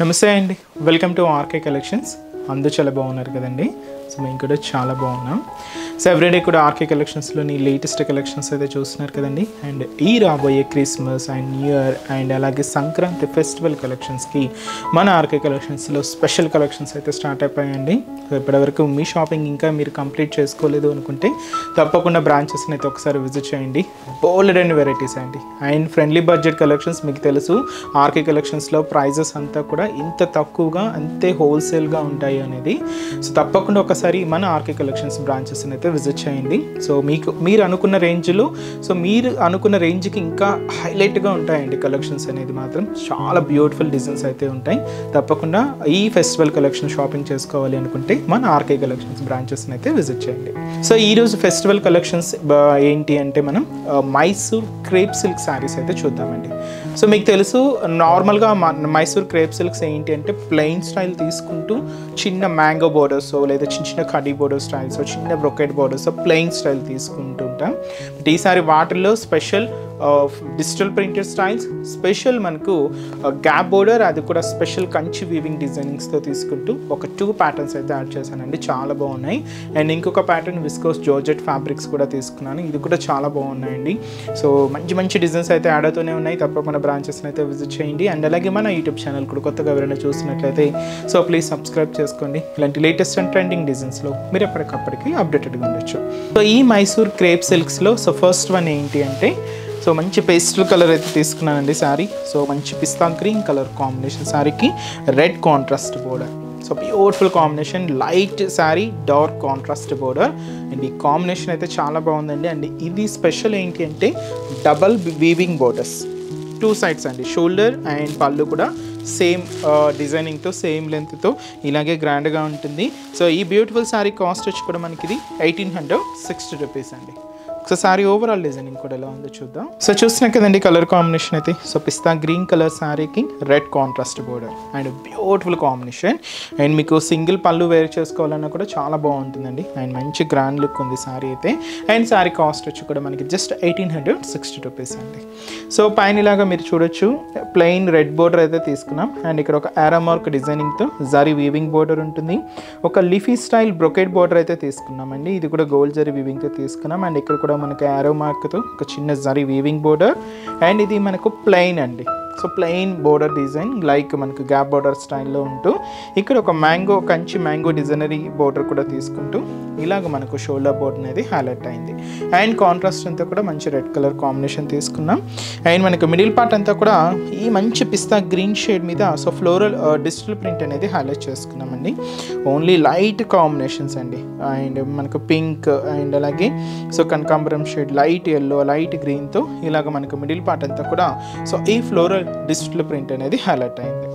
నమస్తే అండి, welcome to RK collections. అందరూ చాలా బాగున్నారు కదండి. సో మేము కూడా చాలా బాగున్నాం. సో ఎవ్రీడే కూడా ఆర్కే కలెక్షన్స్లోని లేటెస్ట్ కలెక్షన్స్ అయితే చూస్తున్నారు కదండి. అండ్ ఈ రాబోయే Christmas and new year and అలాగే సంక్రాంతి ఫెస్టివల్ కలెక్షన్స్కి మన ఆర్కే కలెక్షన్స్లో స్పెషల్ కలెక్షన్స్ అయితే స్టార్ట్ అయిపోయాయండి. సో ఇప్పటివరకు మీ షాపింగ్ ఇంకా మీరు కంప్లీట్ చేసుకోలేదు అనుకుంటే తప్పకుండా బ్రాంచెస్ని అయితే ఒకసారి విజిట్ చేయండి. బోల్డ్ అండ్ వెరైటీస్ అండి అండ్ ఫ్రెండ్లీ బడ్జెట్ కలెక్షన్స్. మీకు తెలుసు ఆర్కే కలెక్షన్స్లో ప్రైజెస్ అంతా కూడా ఇంత తక్కువగా అంతే హోల్సేల్గా ఉంటాయి అనేది. సో తప్పకుండా ఒకసారి మన ఆర్కే కలెక్షన్స్ బ్రాంచెస్ని అయితే విజిట్ చేయండి. సో మీరు అనుకున్న రేంజ్లో మీరు అనుకున్న రేంజ్కి ఇంకా హైలైట్గా ఉంటాయండి కలెక్షన్స్ అనేది. మాత్రం చాలా బ్యూటిఫుల్ డిజైన్స్ అయితే ఉంటాయి. తప్పకుండా ఈ ఫెస్టివల్ కలెక్షన్ షాపింగ్ చేసుకోవాలి అనుకుంటే మన ఆర్కే కలెక్షన్స్ బ్రాంచెస్ని అయితే విజిట్ చేయండి. సో ఈరోజు ఫెస్టివల్ కలెక్షన్స్ ఏంటి అంటే మనం మైసూర్ క్రేప్ సిల్క్ శారీస్ అయితే చూద్దామండి. సో మీకు తెలుసు నార్మల్గా మైసూర్ క్రేప్ సిల్క్స్ ఏంటి అంటే ప్లెయిన్ స్టైల్ తీసుకుంటూ చిన్న మ్యాంగో బోర్డర్స్ లేదా చిన్న కడీ బోర్డర్ స్టైల్స్, చిన్న బ్రొకెట్ బోర్డర్స్, ప్లెయిన్ స్టైల్ తీసుకుంటూ ఉంటాం. బట్ ఈసారి వాటిల్లో special digital printed styles, special మనకు గ్యాప్ బోర్డర్, అది కూడా స్పెషల్ కంచి వీవింగ్ డిజైనింగ్స్తో తీసుకుంటూ ఒక 2 ప్యాటర్న్స్ అయితే యాడ్ చేశానండి. చాలా బాగున్నాయి. అండ్ ఇంకొక ప్యాటర్న్ విస్కోస్ జార్జెట్ ఫ్యాబ్రిక్స్ కూడా తీసుకున్నాను. ఇది కూడా చాలా బాగున్నాయండి. సో మంచి మంచి డిజైన్స్ అయితే యాడ్ అవుతూనే ఉన్నాయి. తప్పకుండా బ్రాంచెస్ని అయితే విజిట్ చేయండి. అండ్ అలాగే మన యూట్యూబ్ ఛానల్ కూడా కొత్తగా ఎవరైనా చూసినట్లయితే సో ప్లీజ్ సబ్స్క్రైబ్ చేసుకోండి. ఇలాంటి లేటెస్ట్ అండ్ ట్రెండింగ్ డిజైన్స్లో మీరు ఎప్పటికప్పటికి అప్డేటెడ్గా ఉండొచ్చు. సో ఈ మైసూర్ క్రేప్ సిల్క్స్లో సో ఫస్ట్ వన్ ఏంటి అంటే సో మంచి పేస్టల్ కలర్ అయితే తీసుకున్నానండి శారీ. సో మంచి పిస్తా గ్రీన్ కలర్ కాంబినేషన్ శారీకి red contrast border. So beautiful combination, light sari dark contrast border. And ఈ కాంబినేషన్ అయితే చాలా బాగుందండి. అండ్ ఇది స్పెషల్ ఏంటి అంటే డబల్ వీవింగ్ బోర్డర్స్ 2 సైడ్స్ అండి. షోల్డర్ అండ్ పళ్ళు కూడా సేమ్ డిజైనింగ్తో సేమ్ లెంత్తో ఇలాగే గ్రాండ్గా ఉంటుంది. సో ఈ బ్యూటిఫుల్ శారీ కాస్ట్ వచ్చి కూడా మనకి ఇది 1860 రూపీస్ అండి. సో శారీ ఓవరాల్ డిజైనింగ్ కూడా ఎలా ఉందో చూద్దాం. సో చూస్తున్నాం కదండి కలర్ కాంబినేషన్ అయితే. సో పిస్తా గ్రీన్ కలర్ శారీకి red contrast border and beautiful combination. And మీకు సింగిల్ పళ్ళు వేర్ చేసుకోవాలన్నా కూడా చాలా బాగుంటుందండి. అండ్ మంచి గ్రాండ్ లుక్ ఉంది శారీ అయితే. అండ్ శారీ కాస్ట్ వచ్చి కూడా మనకి జస్ట్ 1860 రూపీస్ అండి. సో పైన ఇలాగా మీరు చూడొచ్చు ప్లెయిన్ రెడ్ బోర్డర్ అయితే తీసుకున్నాం. అండ్ ఇక్కడ ఒక ఆరో మార్క్ డిజైనింగ్తో జరీ వీవింగ్ బోర్డర్ ఉంటుంది. ఒక లీఫీ స్టైల్ బ్రొకెట్ బోర్డర్ అయితే తీసుకున్నామండి. ఇది కూడా గోల్డ్ జరీ వీవింగ్తో తీసుకున్నాం. అండ్ ఇక్కడ కూడా మనకు ఆరో మార్క్తో ఒక చిన్న జరీ వీవింగ్ బోర్డర్. అండ్ ఇది మనకు ప్లెయిన్ అండి. So plain border design like మనకు గ్యాప్ బోర్డర్ స్టైల్లో ఉంటూ ఇక్కడ ఒక కంచి మ్యాంగో డిజైనరీ బోర్డర్ కూడా తీసుకుంటూ ఇలాగ మనకు షోల్డర్ బోర్డర్ అనేది హైలైట్ అయింది. అండ్ కాంట్రాస్ట్ అంతా కూడా మంచి రెడ్ కలర్ కాంబినేషన్ తీసుకున్నాం. అండ్ మనకు మిడిల్ పార్ట్ అంతా కూడా ఈ మంచి పిస్తా గ్రీన్ షేడ్ మీద సో ఫ్లోరల్ డిజిటల్ ప్రింట్ అనేది హైలైట్ చేసుకున్నామండి. ఓన్లీ లైట్ కాంబినేషన్స్ అండి. అండ్ మనకు పింక్ అండ్ అలాగే సో కనకాంబరం షేడ్, లైట్ ఎల్లో, లైట్ గ్రీన్తో ఇలాగ మనకు మిడిల్ పార్ట్ అంతా కూడా సో ఈ ఫ్లోరల్ డిజిటల్ ప్రింట్ అనేది హైలైట్ అయింది.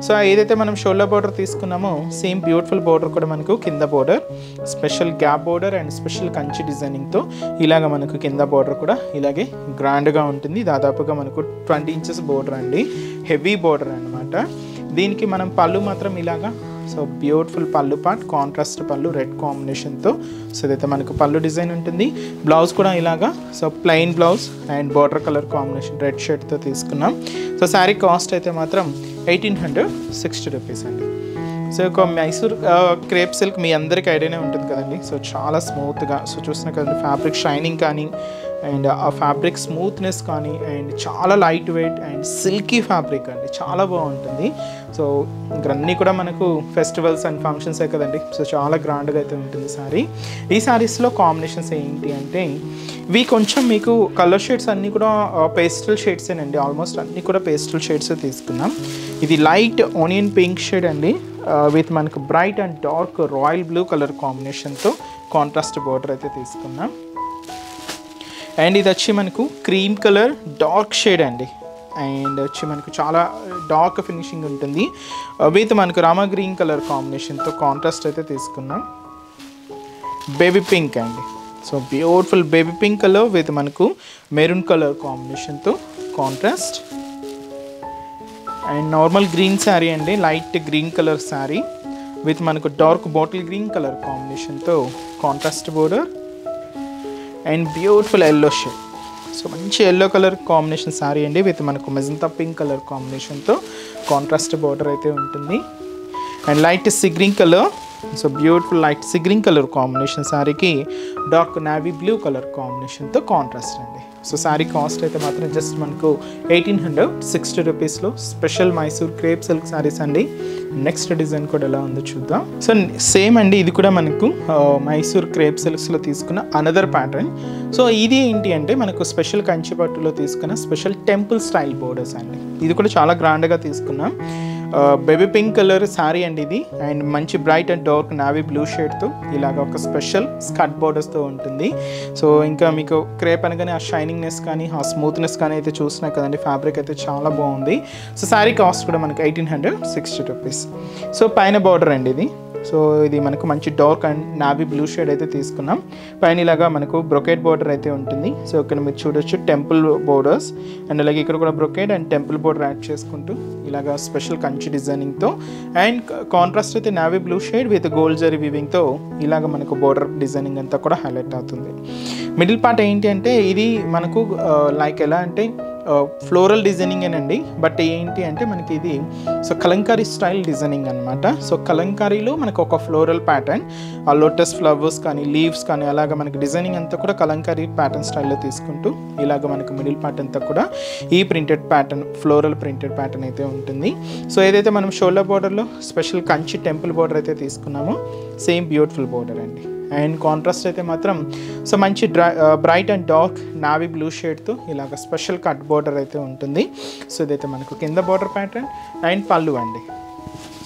సో ఏదైతే మనం షోల్డర్ బోర్డర్ తీసుకున్నామో సేమ్ బ్యూటిఫుల్ బోర్డర్ కూడా మనకు కింద border special gap border and special Kanchi డిజైనింగ్తో ఇలాగ మనకు కింద బోర్డర్ కూడా ఇలాగే గ్రాండ్గా ఉంటుంది. దాదాపుగా మనకు 20 ఇంచెస్ బోర్డర్ అండి, హెవీ బోర్డర్ అనమాట. దీనికి మనం పళ్ళు మాత్రం ఇలాగా so beautiful pallu part, contrast pallu red కాంబినేషన్తో సో ఇదైతే మనకు పళ్ళు డిజైన్ ఉంటుంది. బ్లౌజ్ కూడా ఇలాగా so plain blouse and border colour combination red షేడ్తో తీసుకున్నాం. సో శారీ కాస్ట్ అయితే మాత్రం 1860 రూపీస్ అండి. సో ఒక మైసూర్ క్రేప్ సిల్క్ మీ అందరికీ ఐడియానే ఉంటుంది కదండి. సో చాలా స్మూత్గా సో చూస్తున్నా కదండి ఫ్యాబ్రిక్ షైనింగ్ కానీ అండ్ ఆ ఫ్యాబ్రిక్ స్మూత్నెస్ కానీ అండ్ చాలా light weight and silky fabric అండి, చాలా బాగుంటుంది. సో అన్నీ కూడా మనకు ఫెస్టివల్స్ అండ్ ఫంక్షన్సే కదండి. సో చాలా గ్రాండ్గా అయితే ఉంటుంది శారీ. ఈ శారీస్లో కాంబినేషన్స్ ఏంటి అంటే ఇవి కొంచెం మీకు కలర్ షేడ్స్ అన్నీ కూడా పేస్టల్ షేడ్సేనండి. ఆల్మోస్ట్ అన్నీ కూడా పేస్టల్ షేడ్స్ తీసుకున్నాం. ఇది లైట్ ఆనియన్ పింక్ షేడ్ అండి విత్ మనకు bright and dark royal blue colour కాంబినేషన్తో కాంట్రాస్ట్ బోర్డర్ అయితే తీసుకున్నాం. అండ్ ఇది వచ్చి మనకు క్రీమ్ కలర్ డార్క్ షేడ్ అండి. అండ్ వచ్చి మనకు చాలా డార్క్ ఫినిషింగ్ ఉంటుంది విత్ మనకు రామా గ్రీన్ కలర్ కాంబినేషన్తో కాంట్రాస్ట్ అయితే తీసుకున్నాం. బేబీ పింక్ అండి. So beautiful baby pink colour with మనకు మెరూన్ కలర్ కాంబినేషన్తో contrast. And normal green sari అండి, light green colour sari with మనకు డార్క్ బాటిల్ గ్రీన్ కలర్ కాంబినేషన్తో contrast border and beautiful yellow shade. So మంచి ఎల్లో కలర్ కాంబినేషన్ శారీ అండి with మనకు magenta pink colour కాంబినేషన్తో contrast border అయితే ఉంటుంది. And light sea green colour, so beautiful light sea green colour combination శారీకి dark navy blue colour కాంబినేషన్తో contrast అండి. So sari cost అయితే మాత్రం జస్ట్ మనకు 1860 రూపీస్లో special Mysore crepe silk saris అండి. నెక్స్ట్ డిజైన్ కూడా ఎలా ఉందో చూద్దాం. సో సేమ్ అండి, ఇది కూడా మనకు మైసూర్ క్రేప్ సిల్క్స్లో తీసుకున్న అనదర్ ప్యాటర్న్. సో ఇది ఏంటి అంటే మనకు స్పెషల్ కంచిపట్టులో తీసుకున్న స్పెషల్ టెంపుల్ స్టైల్ బోర్డర్స్ అండి. ఇది కూడా చాలా గ్రాండ్గా తీసుకున్నాం. బేబీ పింక్ కలర్ శారీ అండి ఇది. అండ్ మంచి bright and dark navy blue షేడ్తో ఇలాగ ఒక స్పెషల్ స్కర్ట్ బోర్డర్స్తో ఉంటుంది. సో ఇంకా మీకు క్రేప్ అనగానే ఆ షైనింగ్నెస్ కానీ ఆ స్మూత్నెస్ కానీ అయితే చూసినా కదండి, ఫ్యాబ్రిక్ అయితే చాలా బాగుంది. సో శారీ కాస్ట్ కూడా మనకి 1860 రూపీస్. సో పైన బార్డర్ అండి ఇది. సో ఇది మనకు మంచి dark and navy blue shade అయితే తీసుకున్నాం. పైన ఇలాగా మనకు బ్రొకేట్ బార్డర్ అయితే ఉంటుంది. సో ఇక్కడ మీరు చూడొచ్చు టెంపుల్ బోర్డర్స్ అండ్ అలాగే ఇక్కడ కూడా brocade and temple border add చేసుకుంటూ ఇలాగా స్పెషల్ కంచి డిజైనింగ్తో అండ్ కాంట్రాస్ట్ అయితే navy blue shade with gold zari వీవింగ్తో ఇలాగ మనకు బోర్డర్ డిజైనింగ్ అంతా కూడా హైలైట్ అవుతుంది. మిడిల్ పార్ట్ ఏంటి అంటే ఇది మనకు లైక్ ఎలా అంటే ఫ్లోరల్ డిజైనింగ్ అనండి. బట్ ఏంటి అంటే మనకి ఇది సో కలంకారీ స్టైల్ డిజైనింగ్ అనమాట. సో కలంకారీలో మనకు ఒక ఫ్లోరల్ ప్యాటర్న్, ఆ లోటస్ ఫ్లవర్స్ కానీ లీవ్స్ కానీ అలాగ మనకి డిజైనింగ్ అంతా కూడా కలంకారీ ప్యాటర్న్ స్టైల్లో తీసుకుంటూ ఇలాగ మనకు మిడిల్ పార్ట్ అంతా కూడా ఈ printed pattern, floral printed pattern అయితే ఉంటుంది. సో ఏదైతే మనం షోల్డర్ బార్డర్లో స్పెషల్ కంచి టెంపుల్ బార్డర్ అయితే తీసుకున్నామో సేమ్ బ్యూటిఫుల్ బార్డర్ అండి. అండ్ కాంట్రాస్ట్ అయితే మాత్రం సో మంచి bright and dark navy blue షేడ్తో ఇలాగ స్పెషల్ కట్ బార్డర్ అయితే ఉంటుంది. సో ఇదైతే మనకు కింద బార్డర్ ప్యాటర్న్ అండ్ పళ్ళు అండి.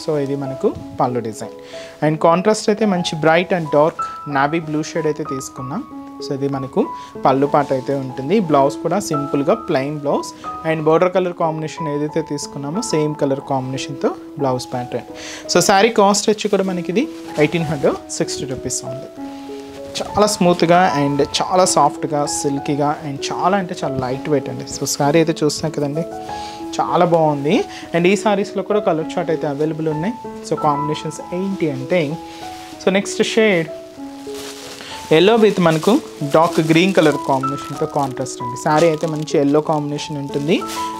సో ఇది మనకు పళ్ళు డిజైన్. అండ్ కాంట్రాస్ట్ అయితే మంచి bright and dark navy blue shade అయితే తీసుకున్నాం. సో ఇది మనకు పళ్ళు పాట అయితే ఉంటుంది. బ్లౌజ్ కూడా సింపుల్గా plain blouse and border colour combination ఏదైతే తీసుకున్నామో సేమ్ కలర్ కాంబినేషన్తో blouse pattern. So sari cost వచ్చి కూడా మనకి ఇది 1860 రూపీస్ ఉంది. చాలా స్మూత్గా అండ్ చాలా సాఫ్ట్గా సిల్కీగా అండ్ చాలా అంటే చాలా లైట్ వెయిట్ అండి. సో శారీ అయితే చూస్తున్నాం కదండి, చాలా బాగుంది. అండ్ ఈ శారీస్లో కూడా కలర్ చార్ట్ అయితే అవైలబుల్ ఉన్నాయి. సో కాంబినేషన్స్ ఏంటి అంటే so next shade yellow with మనకు డార్క్ గ్రీన్ కలర్ కాంబినేషన్తో కాంట్రాస్ట్ అండి. శారీ అయితే మంచి ఎల్లో కాంబినేషన్ ఉంటుంది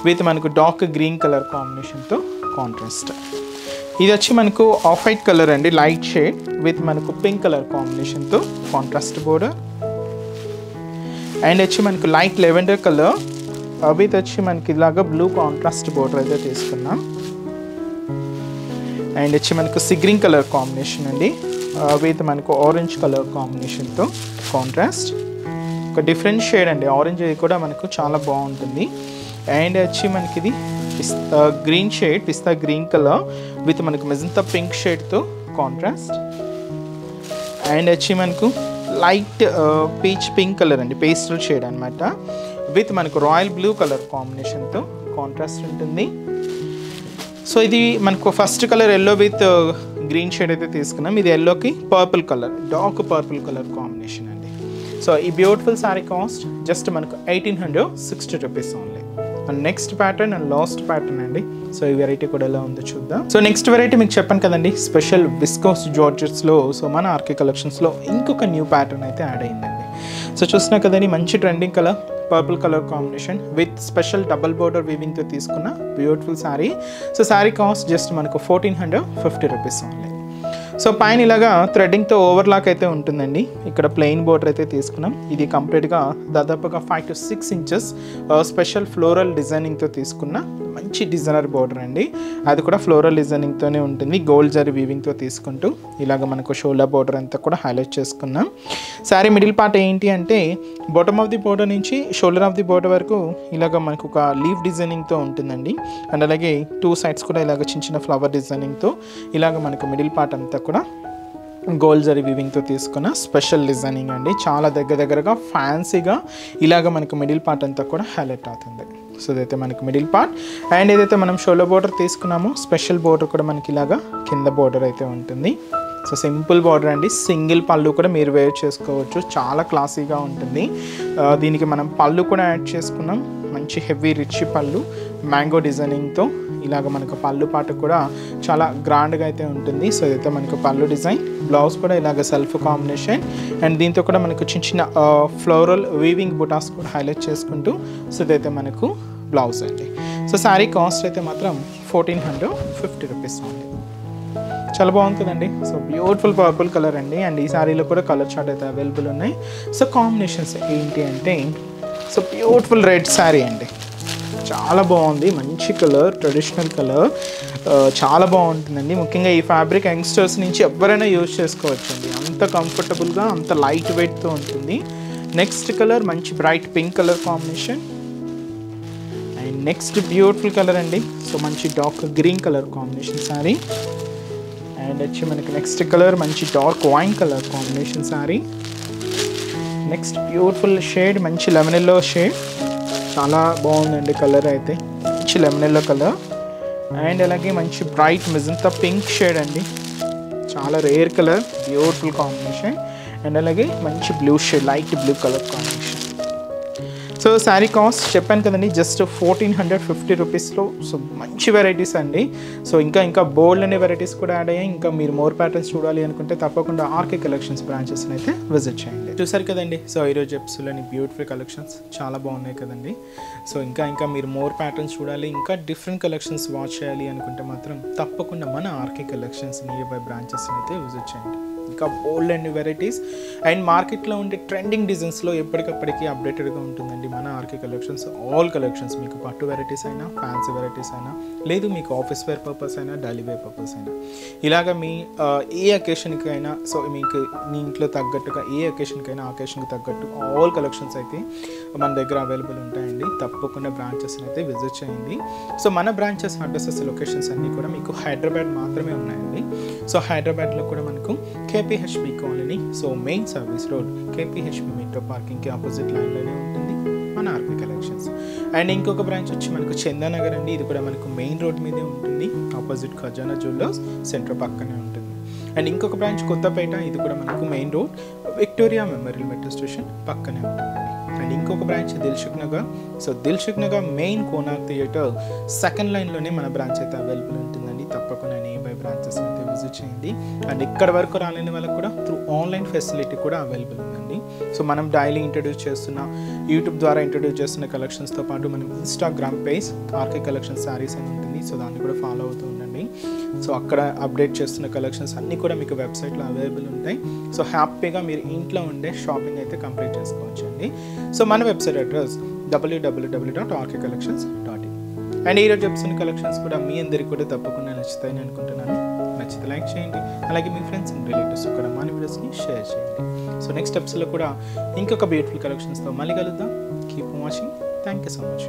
విత్ మనకు డార్క్ గ్రీన్ కలర్ కాంబినేషన్తో కాంట్రాస్ట్. ఇది వచ్చి మనకు ఆఫ్ వైట్ కలర్ అండి, లైట్ షేడ్ విత్ మనకు పింక్ కలర్ కాంబినేషన్తో కాంట్రాస్ట్ బోర్డర్. అండ్ వచ్చి మనకు లైట్ లెవెండర్ కలర్ విత్ వచ్చి మనకి ఇలాగా బ్లూ కాంట్రాస్ట్ బోర్డర్ అయితే తీసుకున్నాం. అండ్ వచ్చి మనకు సీ గ్రీన్ కలర్ కాంబినేషన్ అండి విత్ మనకు ఆరెంజ్ కలర్ కాంబినేషన్తో కాంట్రాస్ట్. ఒక డిఫరెంట్ షేడ్ అండి, ఆరెంజ్ ఇది కూడా మనకు చాలా బాగుంటుంది. అండ్ వచ్చి మనకి ఇది green shade, pista green colour with మనకు మెజంతా పింక్ షేడ్తో కాంట్రాస్ట్. అండ్ వచ్చి మనకు లైట్ పీచ్ పింక్ కలర్ అండి, పేస్టల్ షేడ్ అనమాట విత్ మనకు రాయల్ బ్లూ కలర్ కాంబినేషన్తో కాంట్రాస్ట్ ఉంటుంది. సో ఇది మనకు first colour yellow with green shade అయితే తీసుకున్నాం. ఇది ఎల్లోకి purple colour, dark purple colour combination అండి. సో ఈ బ్యూటిఫుల్ శారీ కాస్ట్ జస్ట్ మనకు 1860 rupees only. And next pattern and last pattern అండి. సో ఈ వెరైటీ కూడా ఎలా ఉందో చూద్దాం. సో నెక్స్ట్ వెరైటీ మీకు చెప్పాను కదండి, స్పెషల్ విస్కోస్ జార్జెట్స్లో సో మన ఆర్కే కలెక్షన్స్లో ఇంకొక న్యూ ప్యాటర్న్ అయితే యాడ్ అయిందండి. సో చూసినా కదండి, మంచి trending colour purple colour combination with special double border వీవింగ్తో తీసుకున్న beautiful sari. So sari cost just మనకు 1450 రూపీస్ ఓన్లీ. సో పైన ఇలాగా థ్రెడ్డింగ్తో ఓవర్లాక్ అయితే ఉంటుందండి. ఇక్కడ ప్లెయిన్ బోర్డర్ అయితే తీసుకున్నాం. ఇది కంప్లీట్గా దాదాపుగా 5 to 6 ఇంచెస్ స్పెషల్ ఫ్లోరల్ డిజైనింగ్తో తీసుకున్న మంచి డిజైనర్ బోర్డర్ అండి. అది కూడా ఫ్లోరల్ డిజైనింగ్తోనే ఉంటుంది. గోల్డ్ జరీ వీవింగ్తో తీసుకుంటూ ఇలాగ మనకు షోల్డర్ బోర్డర్ అంతా కూడా హైలైట్ చేసుకున్నాం. శారీ మిడిల్ పార్ట్ ఏంటి అంటే బాటమ్ ఆఫ్ ది బోర్డర్ నుంచి షోల్డర్ ఆఫ్ ది బోర్డర్ వరకు ఇలాగ మనకు ఒక లీఫ్ డిజైనింగ్తో ఉంటుందండి. అండ్ అలాగే 2 sides కూడా ఇలాగ చిన్న చిన్న ఫ్లవర్ డిజైనింగ్తో ఇలాగ మనకు మిడిల్ పార్ట్ అంతా కూడా గోల్డ్ జరీ వీవింగ్తో తీసుకున్న స్పెషల్ డిజైనింగ్ అండి. చాలా దగ్గరగా ఫ్యాన్సీగా ఇలాగ మనకు మిడిల్ పార్ట్ అంతా కూడా హైలైట్ అవుతుంది. సో ఇదైతే మనకి మిడిల్ పార్ట్. అండ్ ఏదైతే మనం షోల్డర్ బోర్డర్ తీసుకున్నామో స్పెషల్ బోర్డర్ కూడా మనకి ఇలాగా కింద బోర్డర్ అయితే ఉంటుంది. సో సింపుల్ బార్డర్ అండి, సింగిల్ పళ్ళు కూడా మీరు వేర్ చేసుకోవచ్చు, చాలా క్లాసీగా ఉంటుంది. దీనికి మనం పళ్ళు కూడా యాడ్ చేసుకున్నాం, మంచి హెవీ రిచ్ పళ్ళు మ్యాంగో డిజైనింగ్తో ఇలాగ మనకు పళ్ళు పాట కూడా చాలా గ్రాండ్గా అయితే ఉంటుంది. సో ఇదైతే మనకు పళ్ళు డిజైన్, బ్లౌజ్ కూడా ఇలాగ సెల్ఫ్ కాంబినేషన్ అండ్ దీంతో కూడా మనకు చిన్న చిన్న ఫ్లోరల్ వీవింగ్ బుటాస్ కూడా హైలైట్ చేసుకుంటూ సో ఇదైతే మనకు బ్లౌజ్ అండి. సో శారీ కాస్ట్ అయితే మాత్రం 1450 రూపీస్ ఉంది. చాలా బాగుంటుందండి. సో బ్యూటిఫుల్ పర్పుల్ కలర్ అండి అండ్ ఈ శారీలో కూడా కలర్ చార్ట్ అయితే అవైలబుల్ ఉన్నాయి. సో కాంబినేషన్స్ ఏంటి అంటే సో బ్యూటిఫుల్ రెడ్ శారీ అండి, చాలా బాగుంది, మంచి కలర్, ట్రెడిషనల్ కలర్, చాలా బాగుంటుందండి. ముఖ్యంగా ఈ ఫ్యాబ్రిక్ యంగ్స్టర్స్ నుంచి ఎవరైనా యూజ్ చేసుకోవచ్చండి, అంత కంఫర్టబుల్గా అంత లైట్ వెయిట్తో ఉంటుంది. నెక్స్ట్ కలర్ మంచి bright pink colour combination and next beautiful colour అండి. సో మంచి dark green colour combination sari and వచ్చి మనకి నెక్స్ట్ కలర్ మంచి dark wine colour combination sari. Next beautiful shade మంచి లెమన్ ఎల్లో షేడ్, చాలా బాగుందండి కలర్ అయితే, మంచి లెమన్ ఎల్లో కలర్ అండ్ అలాగే మంచి బ్రైట్ మెజంతా పింక్ షేడ్ అండి, చాలా rare colour, beautiful combination and అలాగే మంచి blue shade, light blue colour combination. So sari cost చెప్పాను కదండి జస్ట్ 1450 రూపీస్లో. సో మంచి వెరైటీస్ అండి. సో ఇంకా బోల్డ్ అనే వెరైటీస్ కూడా యాడ్ అయ్యాయి. ఇంకా మీరు మోర్ ప్యాటర్న్స్ చూడాలి అనుకుంటే తప్పకుండా ఆర్కే కలెక్షన్స్ బ్రాంచెస్ని అయితే విజిట్ చేయండి. చూసారు కదండి, సో ఈరోజు ఎపిసోడ్లోని బ్యూటిఫుల్ కలెక్షన్స్ చాలా బాగున్నాయి కదండి. సో ఇంకా మీరు మోర్ ప్యాటర్న్స్ చూడాలి, ఇంకా డిఫరెంట్ కలెక్షన్స్ వాచ్ చేయాలి అనుకుంటే మాత్రం తప్పకుండా మన ఆర్కే కలెక్షన్స్ నియర్ బై బ్రాంచెస్ని అయితే విజిట్ చేయండి. ఇంకా బోల్డ్ అండ్ వెరైటీస్ అండ్ మార్కెట్లో ఉండే ట్రెండింగ్ డిజైన్స్లో ఎప్పటికప్పటికీ అప్డేటెడ్గా ఉంటుందండి మన ఆర్కే కలెక్షన్స్. ఆల్ కలెక్షన్స్ మీకు పట్టు వెరైటీస్ అయినా, ఫ్యాన్సీ వెరైటీస్ అయినా, లేదు మీకు ఆఫీస్ వేర్ పర్పస్ అయినా, డైలీ వేర్ పర్పస్ అయినా, ఇలాగ మీ ఏ అకేషన్కి అయినా, సో మీకు మీ ఇంట్లో తగ్గట్టుగా ఏ అకేషన్కైనా అకేషన్కి తగ్గట్టు ఆల్ కలెక్షన్స్ అయితే మన దగ్గర అవైలబుల్ ఉంటాయండి. తప్పకుండా బ్రాంచెస్ని అయితే విజిట్ చేయండి. సో మన బ్రాంచెస్ అడ్రసెస్ లొకేషన్స్ అన్నీ కూడా మీకు హైదరాబాద్ మాత్రమే ఉన్నాయండి. సో హైదరాబాద్లో కూడా మనకు KPHB colony, so main service road KPHB metro పార్కింగ్కి ఆపోజిట్ లైన్లోనే ఉంటుంది మన ఆర్కే కలెక్షన్స్. అండ్ ఇంకొక బ్రాంచ్ వచ్చి మనకు చందానగర్ అండి, ఇది కూడా మనకు మెయిన్ రోడ్ మీదే ఉంటుంది, ఆపోజిట్ ఖజానా జ్యువెలర్స్ సెంటర్ పక్కనే ఉంటుంది. అండ్ ఇంకొక బ్రాంచ్ కొత్తపేట, ఇది కూడా మనకు main road Victoria Memorial metro station పక్కనే ఉంటుంది. అండ్ ఇంకొక branch Dilsukh Nagar, so Dilsukh Nagar main Konark theatre second లైన్లోనే మన బ్రాంచ్ అయితే అవైలబుల్ ఉంటుందండి. తప్పకుండా నియర్ బ్రాంచెస్ అయితే విజిట్ చేయండి. అండ్ ఇక్కడ వరకు రాలేని వాళ్ళకి కూడా త్రూ ఆన్లైన్ ఫెసిలిటీ కూడా అవైలబుల్ ఉందండి. సో మనం డైలీ ఇంట్రడ్యూస్ చేస్తున్న యూట్యూబ్ ద్వారా ఇంట్రడ్యూస్ చేస్తున్న కలెక్షన్స్తో పాటు మనం Instagram page RK collections saris అని ఉంటుంది, సో దాన్ని కూడా ఫాలో అవుతూ ఉండండి. సో అక్కడ అప్డేట్ చేస్తున్న కలెక్షన్స్ అన్నీ కూడా మీకు వెబ్సైట్లో అవైలబుల్ ఉంటాయి. సో హ్యాపీగా మీరు ఇంట్లో ఉండే షాపింగ్ అయితే కంప్లీట్ చేసుకోవచ్చు అండి. సో మన వెబ్సైట్ అడ్రస్ www.rkcollections.in. అండ్ ఈరోజు చెప్తున్న కలెక్షన్స్ కూడా మీ అందరికీ కూడా తప్పకుండా నచ్చుతాయని అనుకుంటున్నాను. నచ్చితే లైక్ చేయండి, అలాగే మీ ఫ్రెండ్స్ అండ్ రిలేటివ్స్ కూడా మన వీడియోస్ని షేర్ చేయండి. సో నెక్స్ట్ ఎపిసోడ్లో కూడా ఇంకొక బ్యూటిఫుల్ కలెక్షన్స్తో మళ్ళీ కలుద్దాం. Keep watching. Thank you so much.